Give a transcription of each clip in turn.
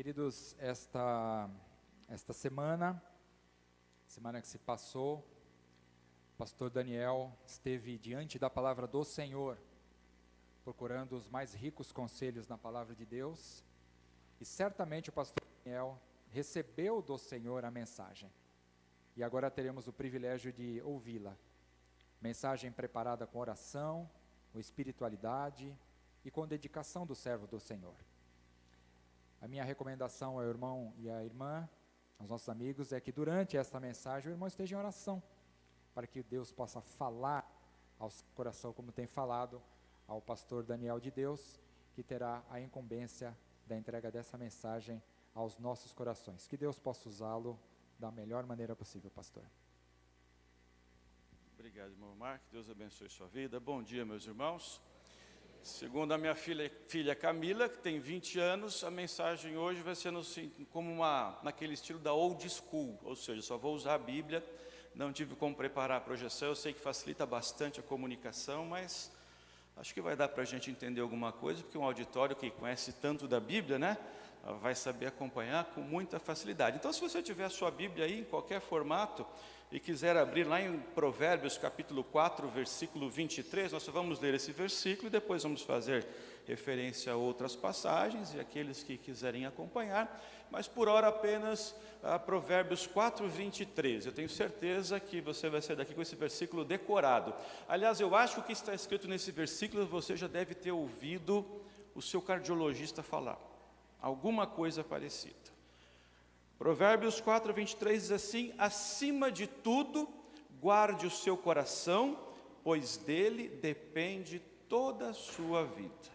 Queridos, esta semana que se passou, o pastor Daniel esteve diante da palavra do Senhor, procurando os mais ricos conselhos na palavra de Deus, e certamente o pastor Daniel recebeu do Senhor a mensagem, e agora teremos o privilégio de ouvi-la. Mensagem preparada com oração, com espiritualidade e com dedicação do servo do Senhor. A minha recomendação ao irmão e à irmã, aos nossos amigos, é que durante esta mensagem o irmão esteja em oração, para que Deus possa falar ao seu coração, como tem falado ao pastor Daniel de Deus, que terá a incumbência da entrega dessa mensagem aos nossos corações. Que Deus possa usá-lo da melhor maneira possível, pastor. Obrigado, irmão Mark. Deus abençoe sua vida. Bom dia, meus irmãos. Segundo a minha filha Camila, que tem 20 anos, a mensagem hoje vai ser como naquele estilo da old school, ou seja, só vou usar a Bíblia, não tive como preparar a projeção, eu sei que facilita bastante a comunicação, mas acho que vai dar para a gente entender alguma coisa, porque um auditório que conhece tanto da Bíblia, né, vai saber acompanhar com muita facilidade. Então, se você tiver a sua Bíblia aí, em qualquer formato, e quiser abrir lá em Provérbios capítulo 4, versículo 23, nós vamos ler esse versículo e depois vamos fazer referência a outras passagens, e aqueles que quiserem acompanhar, mas por hora apenas Provérbios 4, 23, eu tenho certeza que você vai sair daqui com esse versículo decorado. Aliás, eu acho que o que está escrito nesse versículo, você já deve ter ouvido o seu cardiologista falar, alguma coisa parecida. Provérbios 4, 23 diz assim: acima de tudo, guarde o seu coração, pois dele depende toda a sua vida.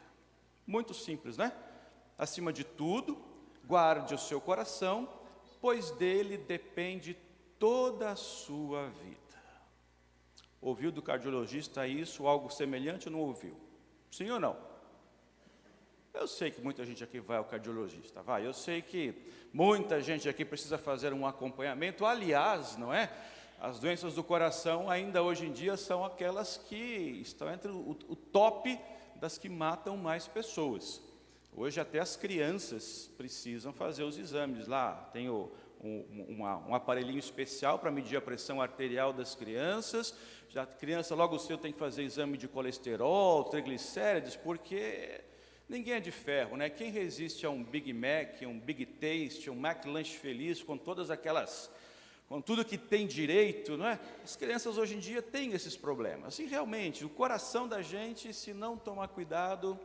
Muito simples, né? Acima de tudo, guarde o seu coração, pois dele depende toda a sua vida. Ouviu do cardiologista isso, algo semelhante ou não ouviu? Sim ou não? Eu sei que muita gente aqui vai ao cardiologista, vai. Eu sei que muita gente aqui precisa fazer um acompanhamento. Aliás, não é? As doenças do coração ainda hoje em dia são aquelas que estão entre o top das que matam mais pessoas. Hoje até as crianças precisam fazer os exames lá. Tem um aparelhinho especial para medir a pressão arterial das crianças. Já a criança logo cedo tem que fazer exame de colesterol, triglicérides, porque ninguém é de ferro, né? Quem resiste a um Big Mac, um Big Taste, um Mac Lanche Feliz, com tudo que tem direito, não é? As crianças hoje em dia têm esses problemas. E realmente, o coração da gente, se não tomar cuidado,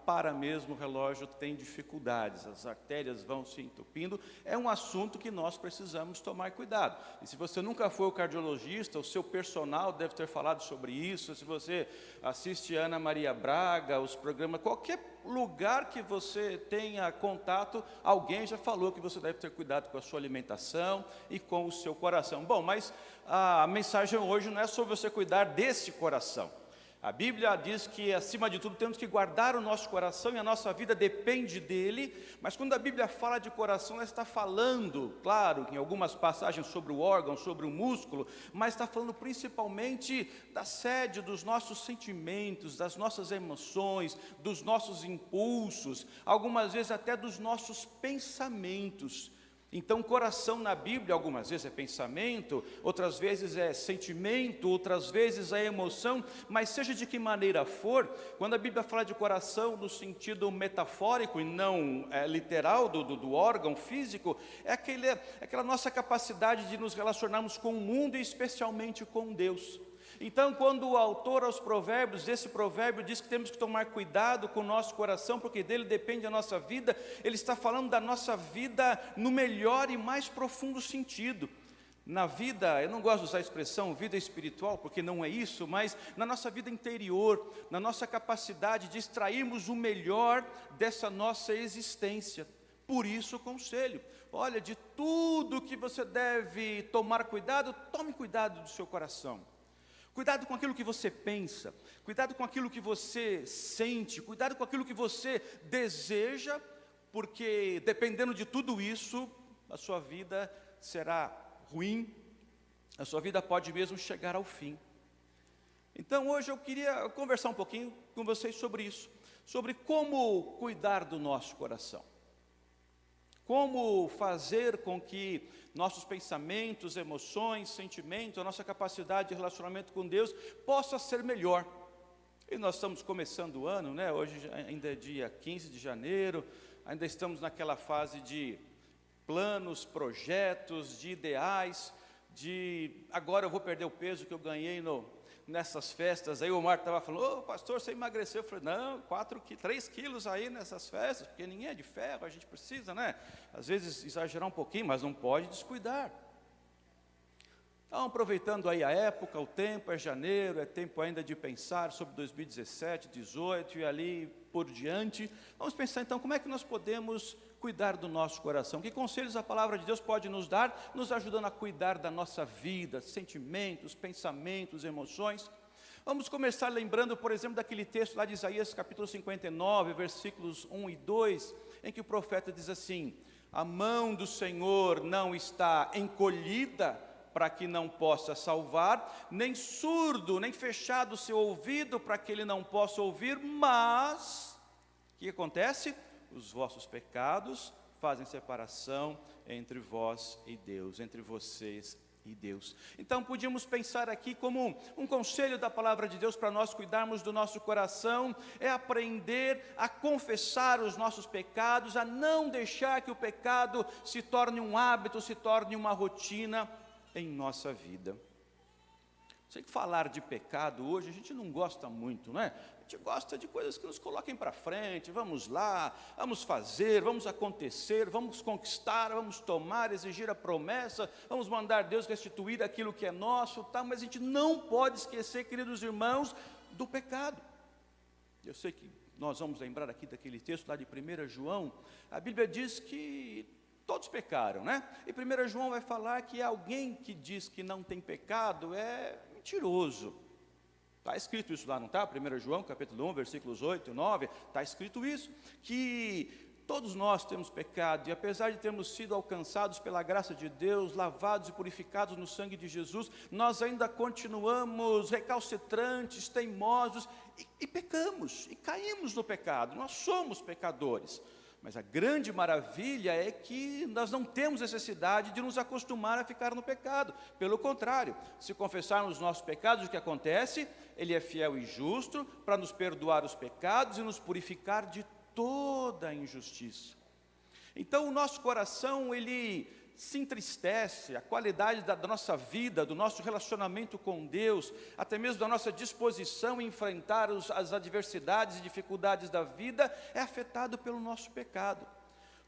para mesmo o relógio tem dificuldades, as artérias vão se entupindo. É um assunto que nós precisamos tomar cuidado. E se você nunca foi ao cardiologista, o seu personal deve ter falado sobre isso. Se você assiste Ana Maria Braga, os programas, qualquer lugar que você tenha contato, alguém já falou que você deve ter cuidado com a sua alimentação e com o seu coração. Bom, mas a mensagem hoje não é sobre você cuidar desse coração. A Bíblia diz que, acima de tudo, temos que guardar o nosso coração e a nossa vida depende dele, mas quando a Bíblia fala de coração, ela está falando, claro, em algumas passagens sobre o órgão, sobre o músculo, mas está falando principalmente da sede dos nossos sentimentos, das nossas emoções, dos nossos impulsos, algumas vezes até dos nossos pensamentos. Então, coração na Bíblia, algumas vezes é pensamento, outras vezes é sentimento, outras vezes é emoção, mas seja de que maneira for, quando a Bíblia fala de coração no sentido metafórico e não literal do órgão físico, é aquela nossa capacidade de nos relacionarmos com o mundo e especialmente com Deus. Então, quando o autor aos provérbios, esse provérbio diz que temos que tomar cuidado com o nosso coração, porque dele depende a nossa vida, ele está falando da nossa vida no melhor e mais profundo sentido. Na vida, eu não gosto de usar a expressão vida espiritual, porque não é isso, mas na nossa vida interior, na nossa capacidade de extrairmos o melhor dessa nossa existência. Por isso o conselho, olha, de tudo que você deve tomar cuidado, tome cuidado do seu coração. Cuidado com aquilo que você pensa, cuidado com aquilo que você sente, cuidado com aquilo que você deseja, porque dependendo de tudo isso, a sua vida será ruim, a sua vida pode mesmo chegar ao fim. Então hoje eu queria conversar um pouquinho com vocês sobre isso, sobre como cuidar do nosso coração. Como fazer com que nossos pensamentos, emoções, sentimentos, a nossa capacidade de relacionamento com Deus possa ser melhor. E nós estamos começando o ano, né? Hoje ainda é dia 15 de janeiro, ainda estamos naquela fase de planos, projetos, de ideais, agora eu vou perder o peso que eu ganhei nessas festas. Aí o Marco estava falando, ô pastor, você emagreceu? Eu falei, não, 3 quilos aí nessas festas, porque ninguém é de ferro, a gente precisa, né? Às vezes exagerar um pouquinho, mas não pode descuidar. Então, aproveitando aí a época, o tempo é janeiro, é tempo ainda de pensar sobre 2017, 2018 e ali por diante. Vamos pensar então, como é que nós podemos cuidar do nosso coração? Que conselhos a palavra de Deus pode nos dar, nos ajudando a cuidar da nossa vida, sentimentos, pensamentos, emoções? Vamos começar lembrando, por exemplo, daquele texto lá de Isaías capítulo 59, versículos 1 e 2, em que o profeta diz assim: a mão do Senhor não está encolhida para que não possa salvar, nem surdo, nem fechado o seu ouvido para que ele não possa ouvir, mas, o que acontece? Os vossos pecados fazem separação entre vós e Deus, entre vocês e Deus. Então podíamos pensar aqui como um conselho da palavra de Deus para nós cuidarmos do nosso coração, é aprender a confessar os nossos pecados, a não deixar que o pecado se torne um hábito, se torne uma rotina em nossa vida. Sei que falar de pecado hoje a gente não gosta muito, né? A gente gosta de coisas que nos coloquem para frente, vamos lá, vamos fazer, vamos acontecer, vamos conquistar, vamos tomar, exigir a promessa, vamos mandar Deus restituir aquilo que é nosso, tá? Mas a gente não pode esquecer, queridos irmãos, do pecado. Eu sei que nós vamos lembrar aqui daquele texto lá de 1 João, a Bíblia diz que todos pecaram, né? E 1 João vai falar que alguém que diz que não tem pecado é mentiroso. Está escrito isso lá, não está? 1 João, capítulo 1, versículos 8 e 9, está escrito isso, que todos nós temos pecado, e apesar de termos sido alcançados pela graça de Deus, lavados e purificados no sangue de Jesus, nós ainda continuamos recalcitrantes, teimosos, e pecamos, e caímos no pecado, nós somos pecadores. Mas a grande maravilha é que nós não temos necessidade de nos acostumar a ficar no pecado. Pelo contrário, se confessarmos os nossos pecados, o que acontece? Ele é fiel e justo para nos perdoar os pecados e nos purificar de toda a injustiça. Então o nosso coração, ele se entristece, a qualidade da nossa vida, do nosso relacionamento com Deus, até mesmo da nossa disposição em enfrentar as adversidades e dificuldades da vida, é afetado pelo nosso pecado.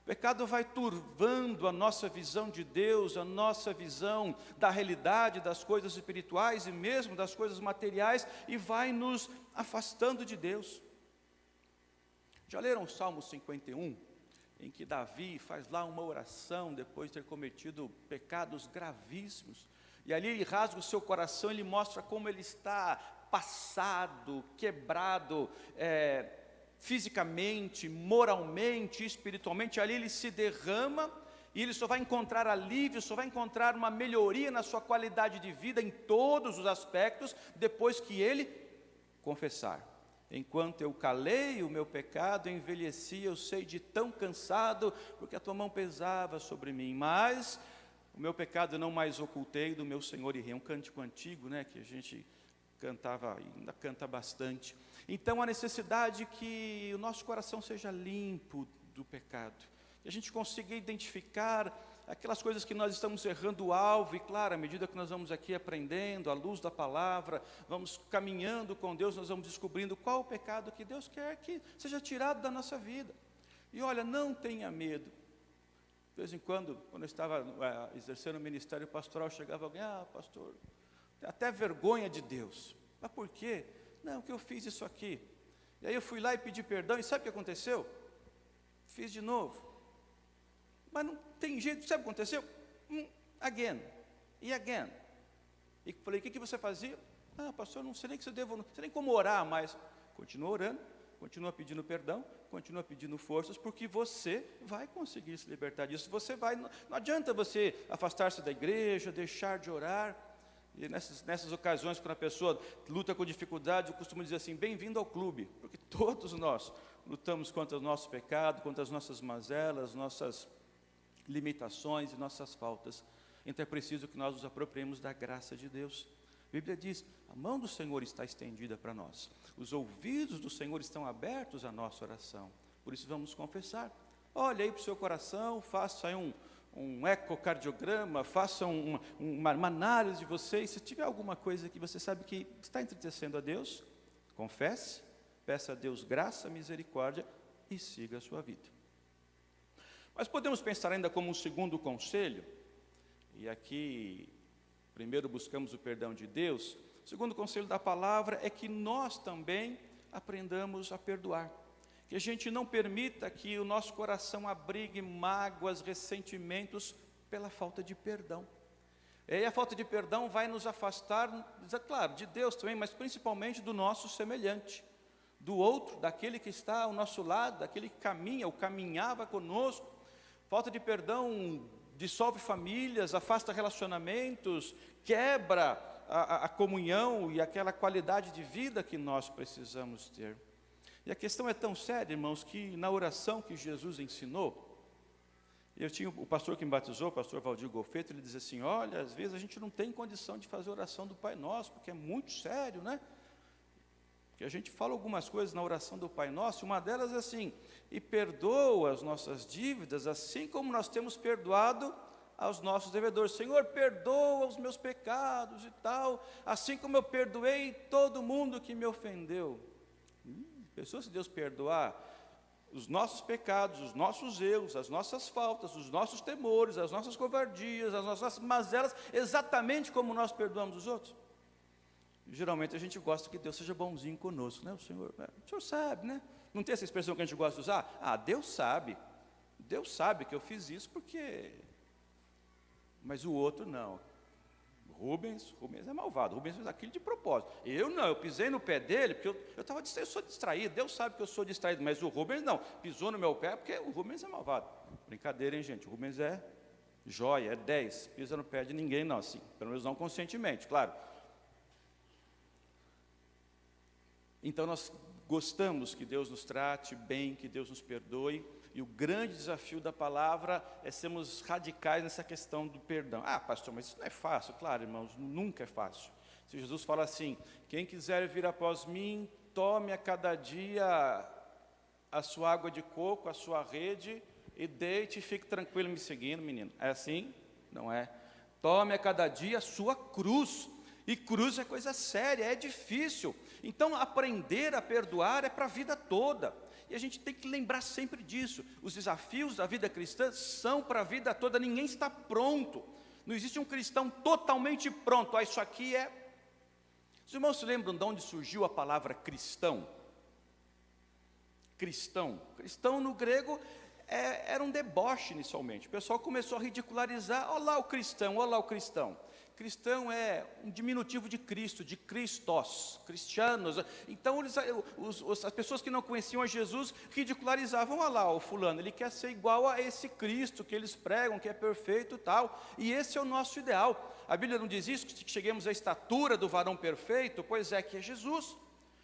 O pecado vai turvando a nossa visão de Deus, a nossa visão da realidade, das coisas espirituais e mesmo das coisas materiais, e vai nos afastando de Deus. Já leram o Salmo 51? Em que Davi faz lá uma oração depois de ter cometido pecados gravíssimos, e ali ele rasga o seu coração, ele mostra como ele está passado, quebrado, fisicamente, moralmente, espiritualmente. Ali ele se derrama, e ele só vai encontrar alívio, só vai encontrar uma melhoria na sua qualidade de vida, em todos os aspectos, depois que ele confessar. Enquanto eu calei o meu pecado, envelheci, eu sei de tão cansado, porque a tua mão pesava sobre mim, mas o meu pecado não mais ocultei do meu Senhor e Rei. É um cântico antigo, né, que a gente cantava, ainda canta bastante. Então a necessidade que o nosso coração seja limpo do pecado, que a gente consiga identificar aquelas coisas que nós estamos errando o alvo, e claro, à medida que nós vamos aqui aprendendo, à luz da palavra, vamos caminhando com Deus, nós vamos descobrindo qual o pecado que Deus quer que seja tirado da nossa vida. E olha, não tenha medo. De vez em quando eu estava exercendo o ministério pastoral, chegava alguém, pastor, tem até vergonha de Deus. Mas por quê? Não, que eu fiz isso aqui. E aí eu fui lá e pedi perdão, e sabe o que aconteceu? Fiz de novo. Mas não tem jeito, sabe o que aconteceu? Again, e again. E falei, o que você fazia? Pastor, não sei nem que não sei nem como orar, mas continua orando, continua pedindo perdão, continua pedindo forças, porque você vai conseguir se libertar disso. Você vai, não adianta você afastar-se da igreja, deixar de orar. E nessas ocasiões, quando a pessoa luta com dificuldade, eu costumo dizer assim, bem-vindo ao clube, porque todos nós lutamos contra o nosso pecado, contra as nossas mazelas, nossas limitações e nossas faltas. Então é preciso que nós nos apropriemos da graça de Deus. A Bíblia diz, a mão do Senhor está estendida para nós. Os ouvidos do Senhor estão abertos à nossa oração. Por isso vamos confessar. Olha aí para o seu coração, faça aí um ecocardiograma, faça uma análise de você. E se tiver alguma coisa que você sabe que está entristecendo a Deus, confesse, peça a Deus graça, misericórdia e siga a sua vida. Mas podemos pensar ainda como um segundo conselho, e aqui primeiro buscamos o perdão de Deus. O segundo conselho da palavra é que nós também aprendamos a perdoar. Que a gente não permita que o nosso coração abrigue mágoas, ressentimentos pela falta de perdão. E a falta de perdão vai nos afastar, claro, de Deus também, mas principalmente do nosso semelhante, do outro, daquele que está ao nosso lado, daquele que caminha ou caminhava conosco. Falta de perdão dissolve famílias, afasta relacionamentos, quebra a comunhão e aquela qualidade de vida que nós precisamos ter. E a questão é tão séria, irmãos, que na oração que Jesus ensinou, eu tinha o pastor que me batizou, o pastor Valdir Golfeto, ele diz assim, olha, às vezes a gente não tem condição de fazer a oração do Pai Nosso, porque é muito sério, né? Porque a gente fala algumas coisas na oração do Pai Nosso, uma delas é assim, e perdoa as nossas dívidas, assim como nós temos perdoado aos nossos devedores. Senhor, perdoa os meus pecados e tal, assim como eu perdoei todo mundo que me ofendeu. Pessoas, se Deus perdoar os nossos pecados, os nossos erros, as nossas faltas, os nossos temores, as nossas covardias, as nossas mazelas, exatamente como nós perdoamos os outros. Geralmente a gente gosta que Deus seja bonzinho conosco, né? O Senhor sabe, né? Não tem essa expressão que a gente gosta de usar? Ah, Deus sabe que eu fiz isso porque... Mas o outro não. Rubens é malvado, Rubens fez aquilo de propósito. Eu não, eu pisei no pé dele, porque eu sou distraído, Deus sabe que eu sou distraído, mas o Rubens não, pisou no meu pé porque o Rubens é malvado. Brincadeira, hein, gente? O Rubens é joia, é 10, pisa no pé de ninguém não, assim, pelo menos não conscientemente, claro. Então nós gostamos que Deus nos trate bem, que Deus nos perdoe, e o grande desafio da palavra é sermos radicais nessa questão do perdão. Ah, pastor, mas isso não é fácil. Claro, irmãos, nunca é fácil. Se Jesus fala assim, quem quiser vir após mim, tome a cada dia a sua água de coco, a sua rede, e deite e fique tranquilo me seguindo, menino. É assim? Não é. Tome a cada dia a sua cruz. E cruz é coisa séria, é difícil. Então, aprender a perdoar é para a vida toda. E a gente tem que lembrar sempre disso. Os desafios da vida cristã são para a vida toda. Ninguém está pronto. Não existe um cristão totalmente pronto. Isso aqui é... Os irmãos se lembram de onde surgiu a palavra cristão? Cristão. Cristão no grego era um deboche inicialmente. O pessoal começou a ridicularizar. Olha lá o cristão, olha lá o cristão. Cristão é um diminutivo de Cristo, de Christos, cristianos. Então, as pessoas que não conheciam a Jesus ridicularizavam, olha lá, o fulano, ele quer ser igual a esse Cristo que eles pregam, que é perfeito e tal. E esse é o nosso ideal. A Bíblia não diz isso, que cheguemos à estatura do varão perfeito? Pois é, que é Jesus.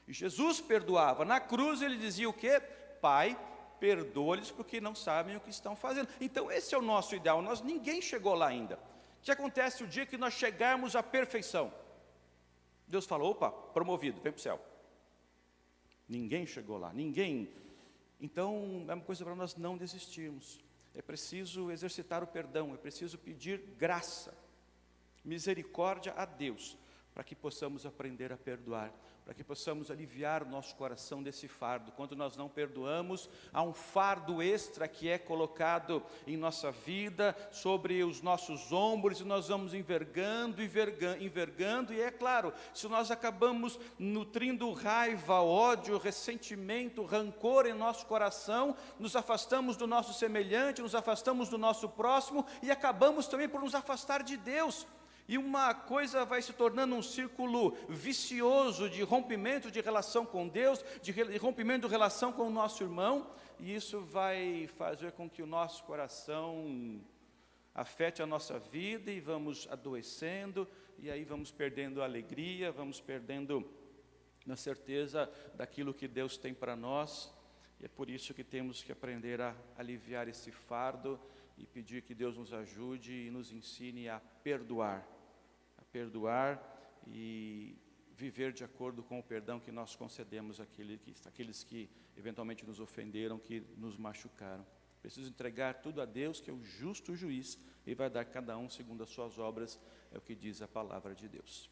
E Jesus perdoava. Na cruz ele dizia o quê? Pai, perdoa-lhes porque não sabem o que estão fazendo. Então, esse é o nosso ideal. Ninguém chegou lá ainda. O que acontece o dia que nós chegarmos à perfeição? Deus falou, opa, promovido, vem para o céu. Ninguém chegou lá, ninguém. Então, é uma coisa para nós não desistirmos. É preciso exercitar o perdão, é preciso pedir graça, misericórdia a Deus, para que possamos aprender a perdoar, para que possamos aliviar o nosso coração desse fardo. Quando nós não perdoamos, há um fardo extra que é colocado em nossa vida, sobre os nossos ombros, e nós vamos envergando, e é claro, se nós acabamos nutrindo raiva, ódio, ressentimento, rancor em nosso coração, nos afastamos do nosso semelhante, nos afastamos do nosso próximo, e acabamos também por nos afastar de Deus. E uma coisa vai se tornando um círculo vicioso de rompimento de relação com Deus, de rompimento de relação com o nosso irmão, e isso vai fazer com que o nosso coração afete a nossa vida, e vamos adoecendo, e aí vamos perdendo a alegria, vamos perdendo a certeza daquilo que Deus tem para nós, e é por isso que temos que aprender a aliviar esse fardo, e pedir que Deus nos ajude e nos ensine a perdoar e viver de acordo com o perdão que nós concedemos àqueles que eventualmente nos ofenderam, que nos machucaram. Preciso entregar tudo a Deus, que é o justo juiz, e vai dar cada um segundo as suas obras, é o que diz a palavra de Deus.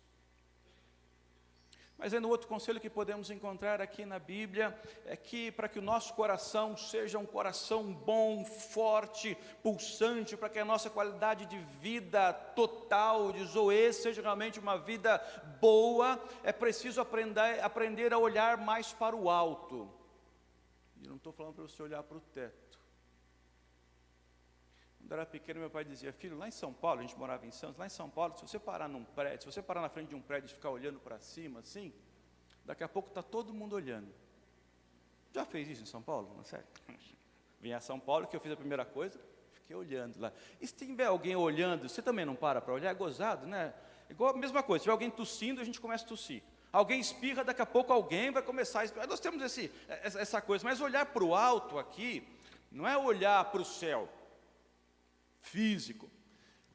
Mas no outro conselho que podemos encontrar aqui na Bíblia, é que para que o nosso coração seja um coração bom, forte, pulsante, para que a nossa qualidade de vida total, de Zoe, seja realmente uma vida boa, é preciso aprender a olhar mais para o alto. E eu não estou falando para você olhar para o teto. Quando eu era pequeno, meu pai dizia: filho, lá em São Paulo, a gente morava em Santos, lá em São Paulo, se você parar num prédio, se você parar na frente de um prédio e ficar olhando para cima assim, daqui a pouco está todo mundo olhando. Já fez isso em São Paulo? Não é sério? Vim a São Paulo, que eu fiz a primeira coisa, fiquei olhando lá. E se tiver alguém olhando, você também não para olhar? É gozado, né? Igual a mesma coisa, se tiver alguém tossindo, a gente começa a tossir. Alguém espirra, daqui a pouco alguém vai começar a espirrar. Nós temos essa coisa, mas olhar para o alto aqui, não é olhar para o céu físico.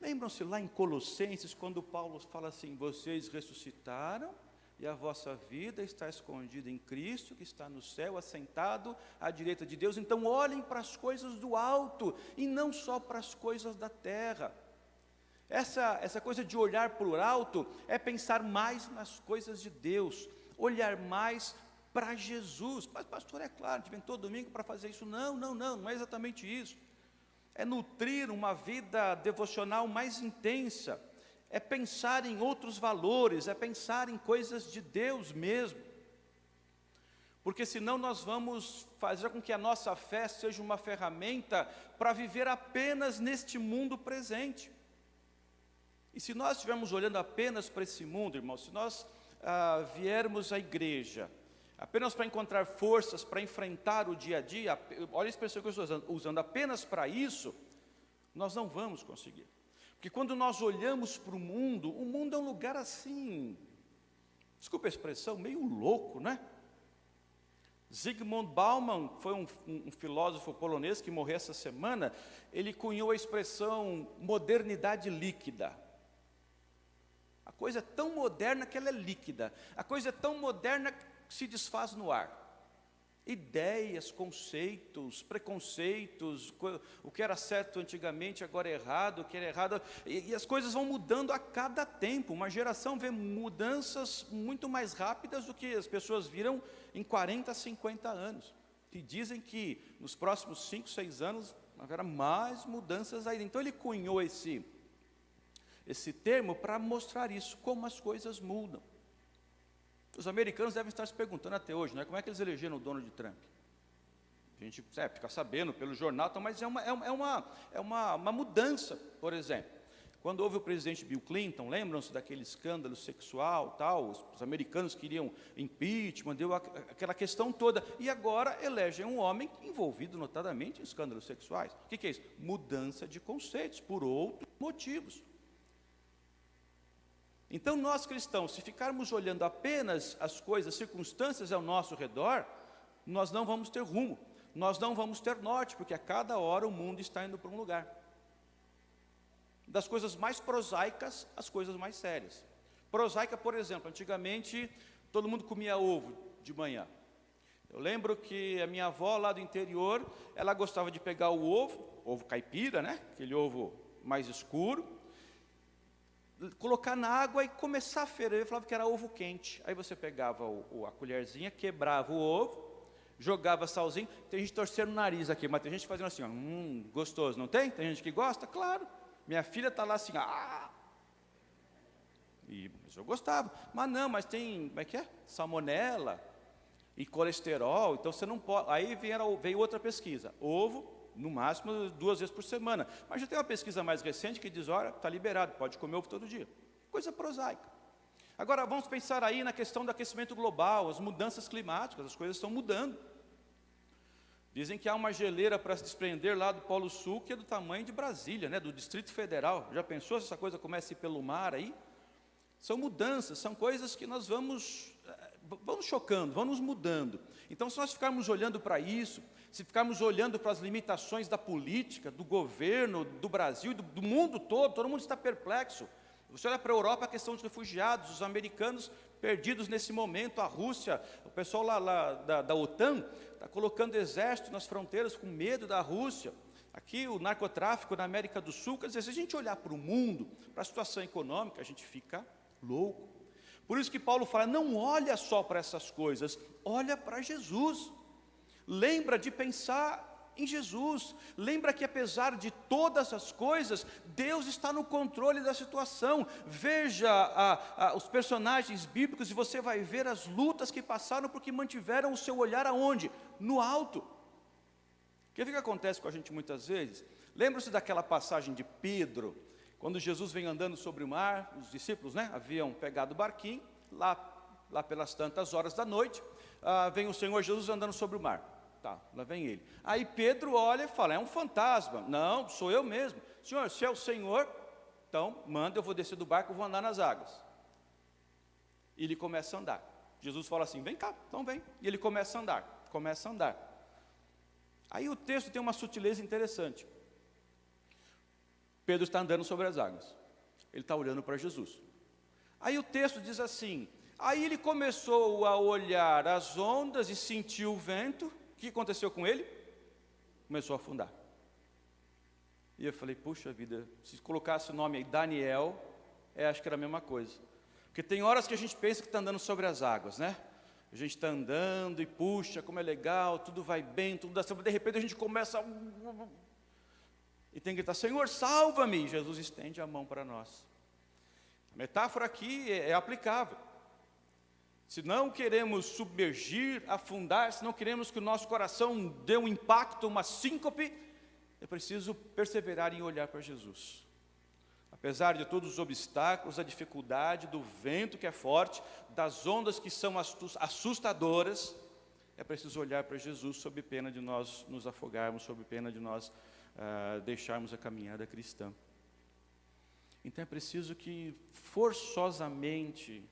Lembram-se lá em Colossenses, quando Paulo fala assim: vocês ressuscitaram e a vossa vida está escondida em Cristo, que está no céu, assentado à direita de Deus. Então olhem para as coisas do alto e não só para as coisas da terra. Essa coisa de olhar para o alto é pensar mais nas coisas de Deus, olhar mais para Jesus. Mas pastor, é claro, a gente vem todo domingo para fazer isso. Não é exatamente isso. É nutrir uma vida devocional mais intensa, é pensar em outros valores, é pensar em coisas de Deus mesmo. Porque senão nós vamos fazer com que a nossa fé seja uma ferramenta para viver apenas neste mundo presente. E se nós estivermos olhando apenas para esse mundo, irmãos, se nós viermos à igreja apenas para encontrar forças para enfrentar o dia a dia, olha a expressão que eu estou usando, apenas para isso, nós não vamos conseguir. Porque quando nós olhamos para o mundo é um lugar assim, desculpa a expressão, meio louco, né? Zygmunt Bauman foi um filósofo polonês que morreu essa semana. Ele cunhou a expressão modernidade líquida. A coisa é tão moderna que ela é líquida. A coisa é tão moderna que se desfaz no ar. Ideias, conceitos, preconceitos, o que era certo antigamente agora é errado, o que era errado, e as coisas vão mudando a cada tempo. Uma geração vê mudanças muito mais rápidas do que as pessoas viram em 40, 50 anos. E dizem que nos próximos 5, 6 anos haverá mais mudanças ainda. Então ele cunhou esse termo para mostrar isso, como as coisas mudam. Os americanos devem estar se perguntando até hoje, né, como é que eles elegeram o Donald Trump? A gente fica sabendo pelo jornal, mas é uma mudança. Por exemplo, quando houve o presidente Bill Clinton, lembram-se daquele escândalo sexual, tal, os americanos queriam impeachment, deu aquela questão toda, e agora elegem um homem envolvido notadamente em escândalos sexuais. O que é isso? Mudança de conceitos, por outros motivos. Então nós cristãos, se ficarmos olhando apenas as coisas, as circunstâncias ao nosso redor, nós não vamos ter rumo, nós não vamos ter norte, porque a cada hora o mundo está indo para um lugar. Das coisas mais prosaicas, às coisas mais sérias. Prosaica, por exemplo, antigamente todo mundo comia ovo de manhã. Eu lembro que a minha avó lá do interior, ela gostava de pegar o ovo caipira, né? Aquele ovo mais escuro, colocar na água e começar a ferver. Eu falava que era ovo quente. Aí você pegava a colherzinha, quebrava o ovo, jogava salzinho. Tem gente torcendo o nariz aqui, mas tem gente fazendo assim, ó, gostoso, não tem? Tem gente que gosta? Claro. Minha filha está lá assim, mas eu gostava. Mas tem, como é que é? Salmonela e colesterol, então você não pode. Aí veio outra pesquisa, ovo, no máximo 2 vezes por semana. Mas já tem uma pesquisa mais recente que diz, olha, está liberado, pode comer ovo todo dia. Coisa prosaica. Agora vamos pensar aí na questão do aquecimento global, as mudanças climáticas, as coisas estão mudando. Dizem que há uma geleira para se desprender lá do Polo Sul, que é do tamanho de Brasília, né, do Distrito Federal. Já pensou se essa coisa começa a ir pelo mar aí? São mudanças, são coisas que nós vamos vão nos chocando, vão nos mudando. Então, se nós ficarmos olhando para isso, se ficarmos olhando para as limitações da política, do governo, do Brasil, do mundo todo mundo está perplexo. Você olha para a Europa, a questão dos refugiados, os americanos perdidos nesse momento, a Rússia, o pessoal lá da OTAN está colocando exército nas fronteiras com medo da Rússia. Aqui o narcotráfico na América do Sul, quer dizer, se a gente olhar para o mundo, para a situação econômica, a gente fica louco. Por isso que Paulo fala, não olha só para essas coisas, olha para Jesus. Lembra de pensar em Jesus. Lembra que apesar de todas as coisas, Deus está no controle da situação. Veja os personagens bíblicos e você vai ver as lutas que passaram porque mantiveram o seu olhar aonde? No alto. O que acontece com a gente muitas vezes? Lembra-se daquela passagem de Pedro, quando Jesus vem andando sobre o mar, os discípulos, haviam pegado o barquinho, lá pelas tantas horas da noite, vem o Senhor Jesus andando sobre o mar. Tá, lá vem ele. Aí Pedro olha e fala, é um fantasma. Não, sou eu mesmo. Senhor, se é o Senhor, então manda, eu vou descer do barco, vou andar nas águas. E ele começa a andar. Jesus fala assim, vem cá, então vem. E ele começa a andar. Aí o texto tem uma sutileza interessante. Pedro está andando sobre as águas. Ele está olhando para Jesus. Aí o texto diz assim, aí ele começou a olhar as ondas e sentiu o vento. O que aconteceu com ele? Começou a afundar. E eu falei, puxa vida, se colocasse o nome aí, Daniel, acho que era a mesma coisa. Porque tem horas que a gente pensa que está andando sobre as águas, A gente está andando e puxa, como é legal, tudo vai bem, tudo dá certo. De repente a gente começa e tem que gritar, Senhor, salva-me. Jesus estende a mão para nós. A metáfora aqui é aplicável. Se não queremos submergir, afundar, se não queremos que o nosso coração dê um impacto, uma síncope, é preciso perseverar em olhar para Jesus. Apesar de todos os obstáculos, a dificuldade, do vento que é forte, das ondas que são assustadoras, é preciso olhar para Jesus sob pena de nós nos afogarmos, sob pena de nós deixarmos a caminhada cristã. Então é preciso que forçosamente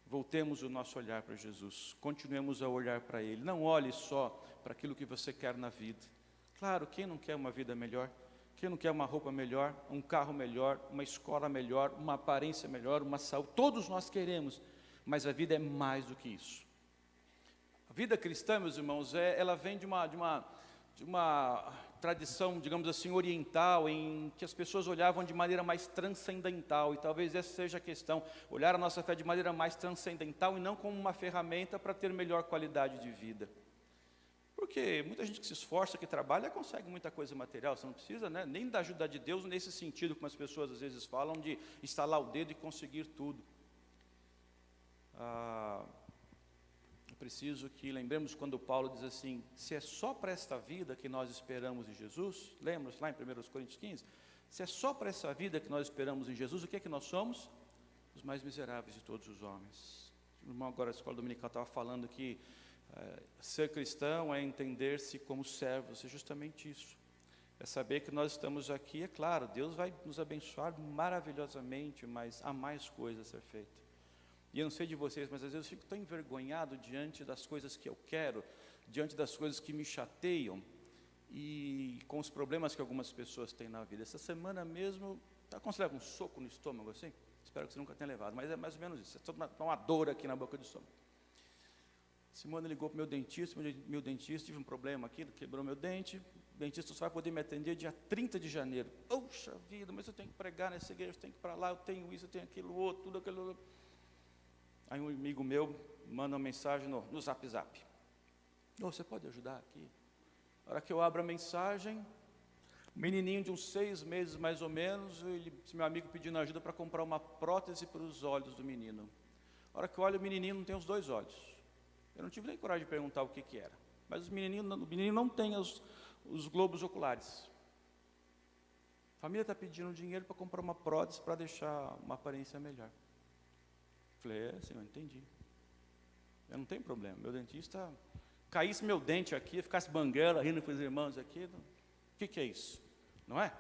voltemos o nosso olhar para Jesus, continuemos a olhar para Ele, não olhe só para aquilo que você quer na vida. Claro, quem não quer uma vida melhor? Quem não quer uma roupa melhor, um carro melhor, uma escola melhor, uma aparência melhor, uma saúde? Todos nós queremos, mas a vida é mais do que isso. A vida cristã, meus irmãos, ela vem de uma tradição, digamos assim, oriental, em que as pessoas olhavam de maneira mais transcendental, e talvez essa seja a questão, olhar a nossa fé de maneira mais transcendental e não como uma ferramenta para ter melhor qualidade de vida. Porque muita gente que se esforça, que trabalha, consegue muita coisa material, você não precisa nem da ajuda de Deus nesse sentido, como as pessoas às vezes falam, de estalar o dedo e conseguir tudo. É preciso que lembremos quando Paulo diz assim, se é só para esta vida que nós esperamos em Jesus, lembra-se lá em 1 Coríntios 15, se é só para essa vida que nós esperamos em Jesus, o que é que nós somos? Os mais miseráveis de todos os homens. O irmão agora da escola dominical estava falando que ser cristão é entender-se como servos, é justamente isso. É saber que nós estamos aqui, é claro, Deus vai nos abençoar maravilhosamente, mas há mais coisas a ser feita. E eu não sei de vocês, mas às vezes eu fico tão envergonhado diante das coisas que eu quero, diante das coisas que me chateiam, e com os problemas que algumas pessoas têm na vida. Essa semana mesmo, quando você leva um soco no estômago assim? Espero que você nunca tenha levado, mas é mais ou menos isso. Está uma dor aqui na boca do estômago. Simone ligou para o meu dentista, tive um problema aqui, quebrou meu dente, o dentista só vai poder me atender dia 30 de janeiro. Poxa vida, mas eu tenho que pregar nessa igreja, eu tenho que ir para lá, eu tenho isso, eu tenho aquilo outro, tudo aquilo outro. Aí um amigo meu manda uma mensagem no Zap. Você pode ajudar aqui? Na hora que eu abro a mensagem, um menininho de uns 6 meses mais ou menos, meu amigo pedindo ajuda para comprar uma prótese para os olhos do menino. Na hora que eu olho, o menininho não tem os 2 olhos. Eu não tive nem coragem de perguntar o que era. Mas o menino não tem os globos oculares. A família está pedindo dinheiro para comprar uma prótese para deixar uma aparência melhor. Falei, senhor, entendi. Eu não tenho problema. Meu dentista, caísse meu dente aqui, ficasse banguela, rindo com os irmãos aqui, o que é isso? Não é?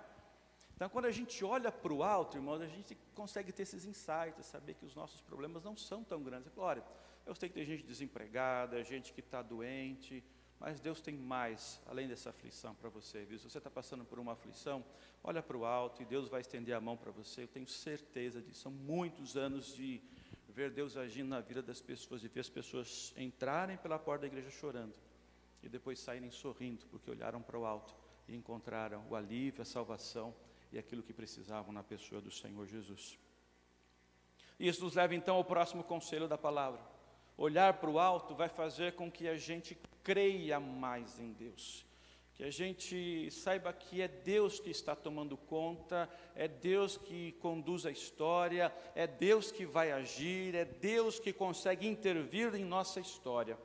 Então, quando a gente olha para o alto, irmãos, a gente consegue ter esses insights, saber que os nossos problemas não são tão grandes. Olha, Eu sei que tem gente desempregada, gente que está doente, mas Deus tem mais, além dessa aflição para você, viu? Se você está passando por uma aflição, olha para o alto e Deus vai estender a mão para você, eu tenho certeza disso. São muitos anos de ver Deus agindo na vida das pessoas, de ver as pessoas entrarem pela porta da igreja chorando, e depois saírem sorrindo, porque olharam para o alto e encontraram o alívio, a salvação e aquilo que precisavam na pessoa do Senhor Jesus. E isso nos leva então ao próximo conselho da palavra. Olhar para o alto vai fazer com que a gente creia mais em Deus, que a gente saiba que é Deus que está tomando conta, é Deus que conduz a história, é Deus que vai agir, é Deus que consegue intervir em nossa história.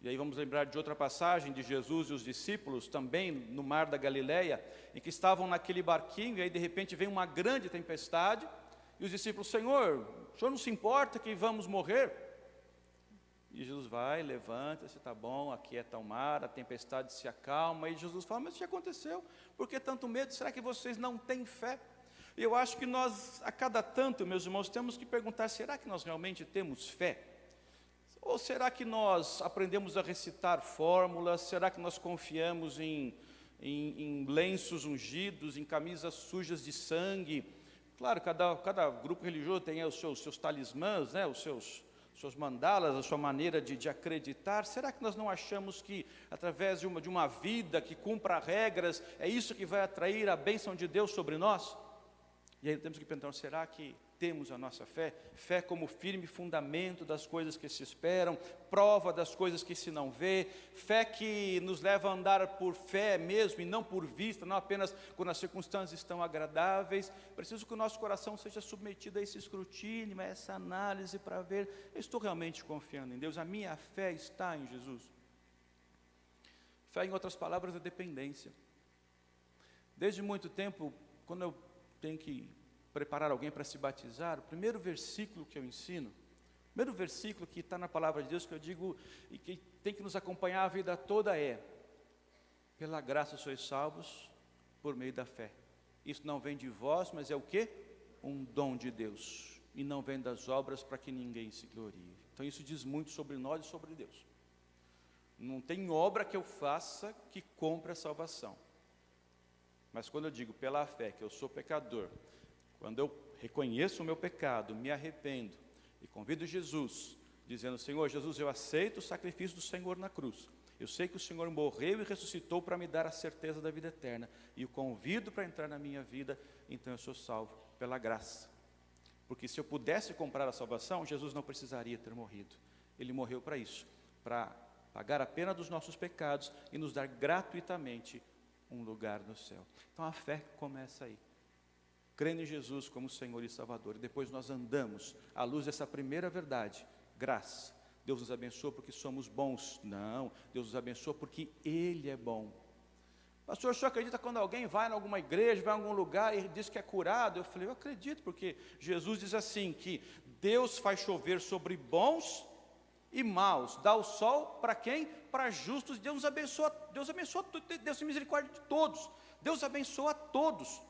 E aí vamos lembrar de outra passagem de Jesus e os discípulos, também no mar da Galileia, em que estavam naquele barquinho, e aí de repente vem uma grande tempestade, e os discípulos: Senhor, o Senhor não se importa que vamos morrer? E Jesus vai, levanta-se, tá bom, aquieta o mar, a tempestade se acalma, e Jesus fala: mas o que aconteceu? Por que tanto medo? Será que vocês não têm fé? E eu acho que nós, a cada tanto, meus irmãos, temos que perguntar: será que nós realmente temos fé? Ou será que nós aprendemos a recitar fórmulas? Será que nós confiamos em lenços ungidos, em camisas sujas de sangue? Claro, cada grupo religioso tem os seus talismãs, né, os seus mandalas, a sua maneira de acreditar. Será que nós não achamos que através de uma vida que cumpra regras, é isso que vai atrair a bênção de Deus sobre nós? E aí temos que pensar: será que temos a nossa fé? Fé como firme fundamento das coisas que se esperam, prova das coisas que se não vê, fé que nos leva a andar por fé mesmo e não por vista, não apenas quando as circunstâncias estão agradáveis. Preciso que o nosso coração seja submetido a esse escrutínio, a essa análise, para ver: eu estou realmente confiando em Deus? A minha fé está em Jesus? Fé, em outras palavras, é dependência. Desde muito tempo, quando eu tenho que preparar alguém para se batizar, o primeiro versículo que eu ensino, o primeiro versículo que está na palavra de Deus, que eu digo e que tem que nos acompanhar a vida toda, é: pela graça sois salvos por meio da fé. Isso não vem de vós, mas é o quê? Um dom de Deus, e não vem das obras, para que ninguém se glorie. Então isso diz muito sobre nós e sobre Deus. Não tem obra que eu faça que compre a salvação. Mas quando eu digo pela fé que eu sou pecador, quando eu reconheço o meu pecado, me arrependo e convido Jesus, dizendo: Senhor Jesus, eu aceito o sacrifício do Senhor na cruz, eu sei que o Senhor morreu e ressuscitou para me dar a certeza da vida eterna, e o convido para entrar na minha vida, então eu sou salvo pela graça. Porque se eu pudesse comprar a salvação, Jesus não precisaria ter morrido. Ele morreu para isso, para pagar a pena dos nossos pecados e nos dar gratuitamente um lugar no céu. Então a fé começa aí, crendo em Jesus como Senhor e Salvador, e depois nós andamos à luz dessa primeira verdade: graça. Deus nos abençoa porque somos bons? Não, Deus nos abençoa porque Ele é bom. Pastor, o senhor acredita quando alguém vai em alguma igreja, vai em algum lugar e diz que é curado? Eu falei: eu acredito, porque Jesus diz assim, que Deus faz chover sobre bons e maus, dá o sol para quem? Para justos. Deus abençoa, Deus tem misericórdia de todos, Deus abençoa a todos.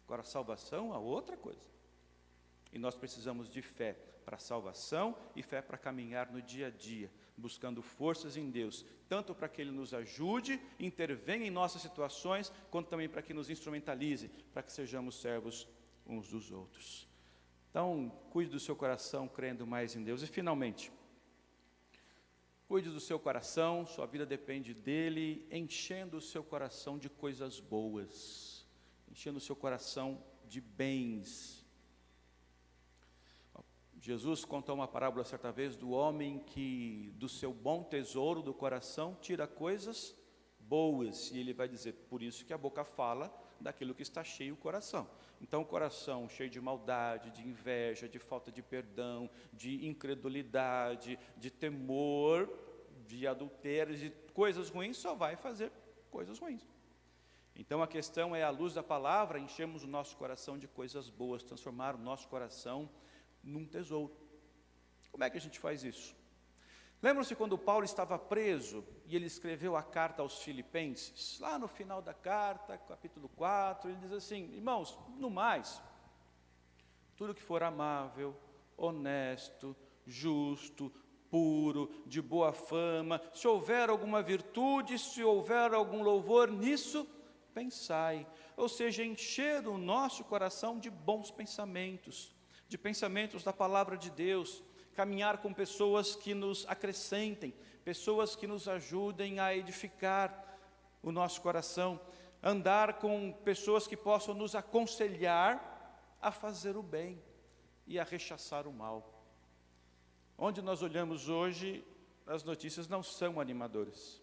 Agora, salvação é outra coisa, e nós precisamos de fé para a salvação e fé para caminhar no dia a dia, buscando forças em Deus, tanto para que Ele nos ajude, intervenha em nossas situações, quanto também para que nos instrumentalize, para que sejamos servos uns dos outros. Então, cuide do seu coração crendo mais em Deus. E finalmente, cuide do seu coração, sua vida depende dele, enchendo o seu coração de coisas boas, enchendo o seu coração de bens. Jesus contou uma parábola certa vez do homem que do seu bom tesouro do coração tira coisas boas, e ele vai dizer: por isso que a boca fala daquilo que está cheio o coração. Então o coração cheio de maldade, de inveja, de falta de perdão, de incredulidade, de temor, de adultério, de coisas ruins, só vai fazer coisas ruins. Então a questão é, à luz da palavra, enchemos o nosso coração de coisas boas, transformar o nosso coração num tesouro. Como é que a gente faz isso? Lembram-se quando Paulo estava preso e ele escreveu a carta aos Filipenses? Lá no final da carta, capítulo 4, ele diz assim: irmãos, no mais, tudo que for amável, honesto, justo, puro, de boa fama, se houver alguma virtude, se houver algum louvor, nisso pensai. Ou seja, encher o nosso coração de bons pensamentos, de pensamentos da palavra de Deus, caminhar com pessoas que nos acrescentem, pessoas que nos ajudem a edificar o nosso coração, andar com pessoas que possam nos aconselhar a fazer o bem e a rechaçar o mal. Onde nós olhamos hoje, as notícias não são animadoras.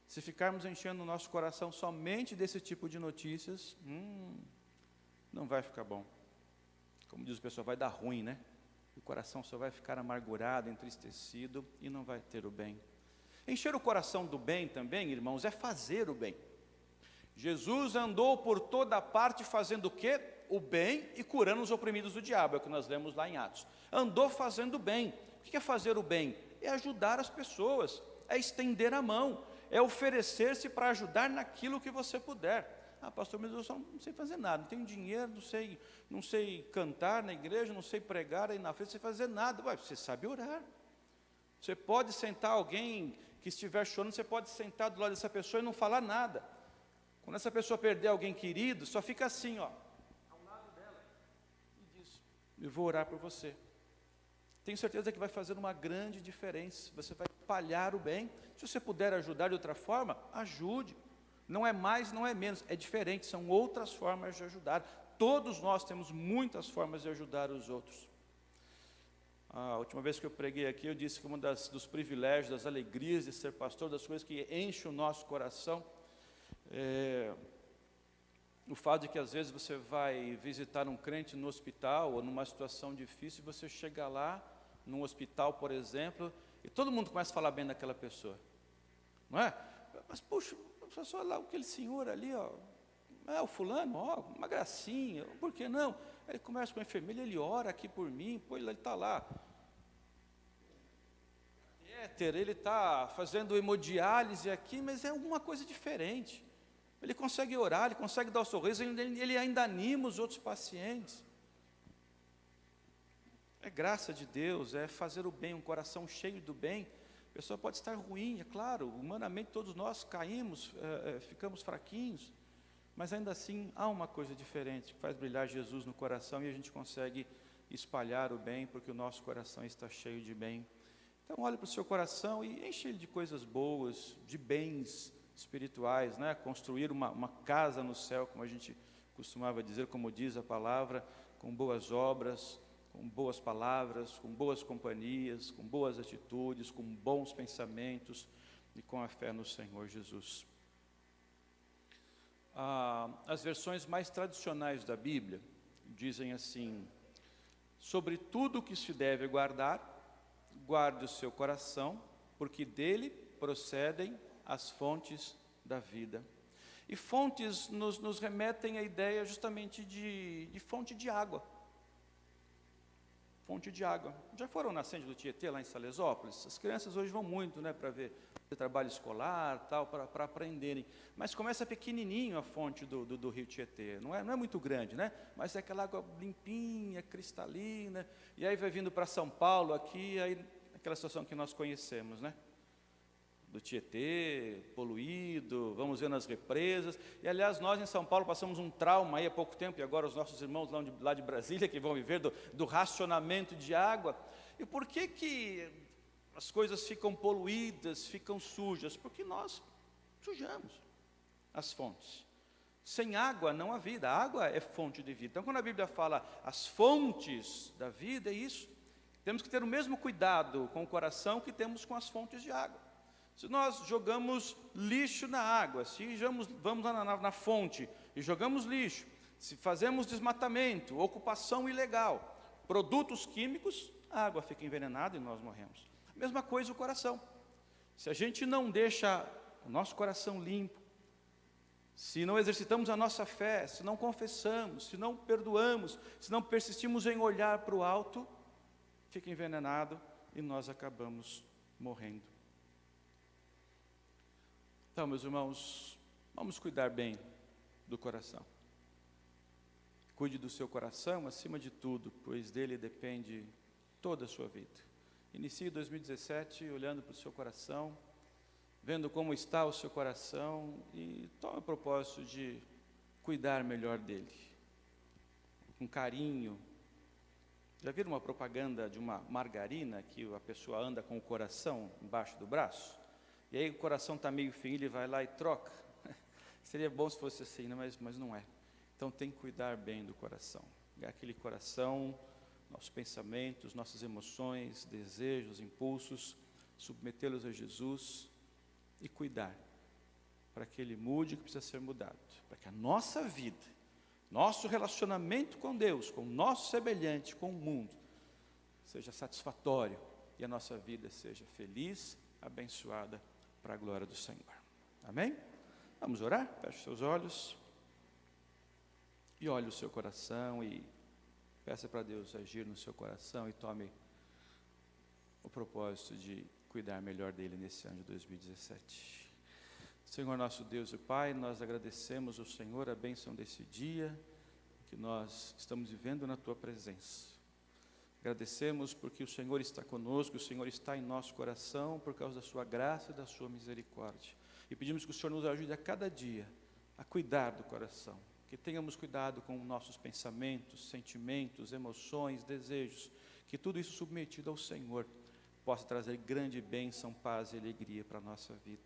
Se ficarmos enchendo o nosso coração somente desse tipo de notícias, não vai ficar bom. Como diz o pessoal, vai dar ruim, né? O coração só vai ficar amargurado, entristecido e não vai ter o bem. Encher o coração do bem também, irmãos, é fazer o bem. Jesus andou por toda parte fazendo o quê? O bem e curando os oprimidos do diabo, é o que nós lemos lá em Atos. Andou fazendo o bem. O que é fazer o bem? É ajudar as pessoas, é estender a mão, é oferecer-se para ajudar naquilo que você puder. Pastor, mas eu só não sei fazer nada, não tenho dinheiro, não sei cantar na igreja, não sei pregar aí na frente, não sei fazer nada. Você sabe orar. Você pode sentar alguém que estiver chorando, você pode sentar do lado dessa pessoa e não falar nada. Quando essa pessoa perder alguém querido, só fica assim, ao lado dela, e diz: eu vou orar por você. Tenho certeza que vai fazer uma grande diferença. Você vai espalhar o bem. Se você puder ajudar de outra forma, ajude. Não é mais, não é menos, é diferente, são outras formas de ajudar. Todos nós temos muitas formas de ajudar os outros. A última vez que eu preguei aqui, eu disse que um dos privilégios, das alegrias de ser pastor, das coisas que enchem o nosso coração, o fato de que às vezes você vai visitar um crente no hospital ou numa situação difícil, e você chega lá, num hospital, por exemplo, e todo mundo começa a falar bem daquela pessoa, não é? Mas, puxa, só lá aquele senhor ali, o fulano, uma gracinha, por que não? Aí ele conversa com a enfermeira, ele ora aqui por mim, ele está lá. Ele está fazendo hemodiálise aqui, mas é alguma coisa diferente. Ele consegue orar, ele consegue dar o sorriso, ele ainda anima os outros pacientes. É graça de Deus, é fazer o bem, um coração cheio do bem. A pessoa pode estar ruim, é claro, humanamente todos nós caímos, ficamos fraquinhos, mas ainda assim há uma coisa diferente, que faz brilhar Jesus no coração e a gente consegue espalhar o bem, porque o nosso coração está cheio de bem. Então olhe para o seu coração e enche ele de coisas boas, de bens espirituais, né? Construir uma casa no céu, como a gente costumava dizer, como diz a palavra, com boas obras, com boas palavras, com boas companhias, com boas atitudes, com bons pensamentos e com a fé no Senhor Jesus. As versões mais tradicionais da Bíblia dizem assim: sobre tudo que se deve guardar, guarde o seu coração, porque dele procedem as fontes da vida. E fontes nos remetem à ideia justamente de fonte de água. Fonte de água. Já foram na nascente do Tietê, lá em Salesópolis? As crianças hoje vão muito, para ver trabalho escolar, tal, para aprenderem. Mas começa pequenininho a fonte do rio Tietê. Não é muito grande, mas é aquela água limpinha, cristalina. E aí vai vindo para São Paulo, aqui, aí aquela situação que nós conhecemos, do Tietê, poluído, vamos ver nas represas. E, aliás, nós em São Paulo passamos um trauma aí há pouco tempo, e agora os nossos irmãos lá de Brasília, que vão viver do racionamento de água. E por que as coisas ficam poluídas, ficam sujas? Porque nós sujamos as fontes. Sem água não há vida, a água é fonte de vida. Então, quando a Bíblia fala as fontes da vida, é isso. Temos que ter o mesmo cuidado com o coração que temos com as fontes de água. Se nós jogamos lixo na água, se vamos na fonte e jogamos lixo, se fazemos desmatamento, ocupação ilegal, produtos químicos, a água fica envenenada e nós morremos. A mesma coisa o coração. Se a gente não deixa o nosso coração limpo, se não exercitamos a nossa fé, se não confessamos, se não perdoamos, se não persistimos em olhar para o alto, fica envenenado e nós acabamos morrendo. Então, meus irmãos, vamos cuidar bem do coração. Cuide do seu coração acima de tudo, pois dele depende toda a sua vida. Inicie 2017 olhando para o seu coração, vendo como está o seu coração e tome o propósito de cuidar melhor dele, com carinho. Já viram uma propaganda de uma margarina que a pessoa anda com o coração embaixo do braço? E aí o coração está meio fino, ele vai lá e troca. Seria bom se fosse assim, né? Mas não é. Então tem que cuidar bem do coração. Aquele coração, nossos pensamentos, nossas emoções, desejos, impulsos, submetê-los a Jesus e cuidar, para que Ele mude o que precisa ser mudado, para que a nossa vida, nosso relacionamento com Deus, com o nosso semelhante, com o mundo, seja satisfatório e a nossa vida seja feliz, abençoada, para a glória do Senhor. Amém? Vamos orar? Feche seus olhos e olhe o seu coração e peça para Deus agir no seu coração e tome o propósito de cuidar melhor dele nesse ano de 2017. Senhor nosso Deus e Pai, nós agradecemos ao Senhor a bênção desse dia que nós estamos vivendo na Tua presença. Agradecemos porque o Senhor está conosco, o Senhor está em nosso coração por causa da Sua graça e da Sua misericórdia. E pedimos que o Senhor nos ajude a cada dia a cuidar do coração, que tenhamos cuidado com nossos pensamentos, sentimentos, emoções, desejos, que tudo isso submetido ao Senhor possa trazer grande bênção, paz e alegria para a nossa vida.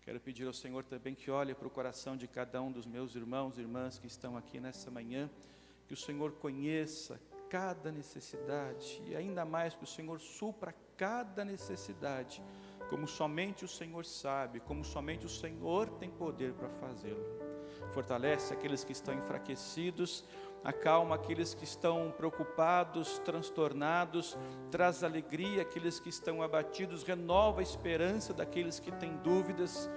Quero pedir ao Senhor também que olhe para o coração de cada um dos meus irmãos e irmãs que estão aqui nessa manhã, que o Senhor conheça cada necessidade e ainda mais que o Senhor supra cada necessidade, como somente o Senhor sabe, como somente o Senhor tem poder para fazê-lo. Fortalece aqueles que estão enfraquecidos, acalma aqueles que estão preocupados, transtornados, traz alegria àqueles que estão abatidos, renova a esperança daqueles que têm dúvidas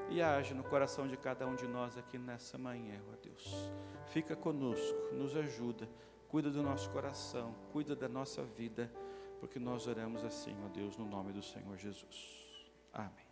e age no coração de cada um de nós aqui nessa manhã, ó Deus. Fica conosco, nos ajuda, cuida do nosso coração, cuida da nossa vida, porque nós oramos assim, ó Deus, no nome do Senhor Jesus. Amém.